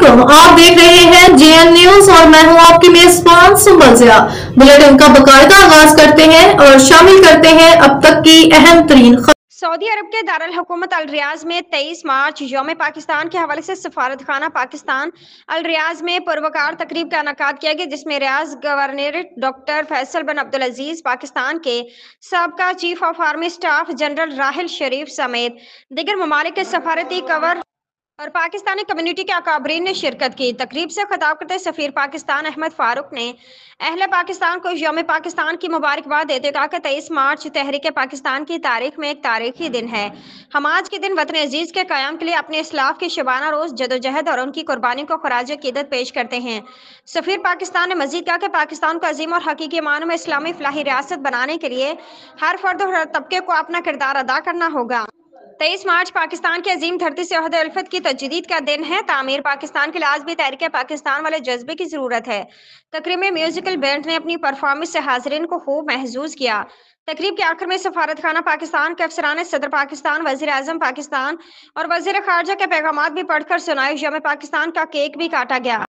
वालेकुम, आप देख रहे हैं जेएन न्यूज और मैं हूं आपकी मेजबान सुंबल ज़िया। बुलेटिन का बाकायदा आगाज करते हैं और शामिल करते हैं अब तक की अहम तरीन खबर। सऊदी अरब के दारुल हुकूमत अल रियाज में 23 मार्च यौम पाकिस्तान के हवाले से सफारत खाना पाकिस्तान अल रियाज में पुरवकार तकरीब का इनेकाद किया गया, जिसमें Riyadh governor doctor Faisal bin Abdul Aziz, Pakistan के साबका chief of army staff general Raheel Sharif समेत दीगर ममालिक के सफारती कवर और पाकिस्तानी कम्युनिटी के अकाबरीन ने शिरकत की। तकरीब से खिताब करते सफीर पाकिस्तान अहमद फारूक ने अहले पाकिस्तान को यौम पाकिस्तान की मुबारकबाद देते कहा कि 23 मार्च तहरीक पाकिस्तान की तारीख में एक तारीखी दिन है। हम आज के दिन वतन अजीज के क़याम के लिए अपने इस्लाफ की शबाना रोज जदोजहद और उनकी कुर्बानी को खराज अकीदत पेश करते हैं। सफीर पाकिस्तान ने मजीद कहा कि पाकिस्तान को अजीम और हकीकी मानों में इस्लामी फलाही रियासत बनाने के लिए हर फर्द और हर तबके को अपना किरदार अदा करना होगा। 23 मार्च पाकिस्तान की अजीम धरती से ओहदे उल्फत की तजदीद का दिन है। तामीर पाकिस्तान के लिए आज भी तहरीक पाकिस्तान वाले जज्बे की जरूरत है। तकरीब में म्यूजिकल बैंड ने अपनी परफॉर्मेंस से हाजरीन को खूब महसूस किया। तकरीब के आखिर में सफारत खाना पाकिस्तान के अफसरान सदर पाकिस्तान, वजीर आजम पाकिस्तान और वजीर खारजा के पैगाम भी पढ़कर सुनाए। यौम पाकिस्तान का केक भी काटा गया।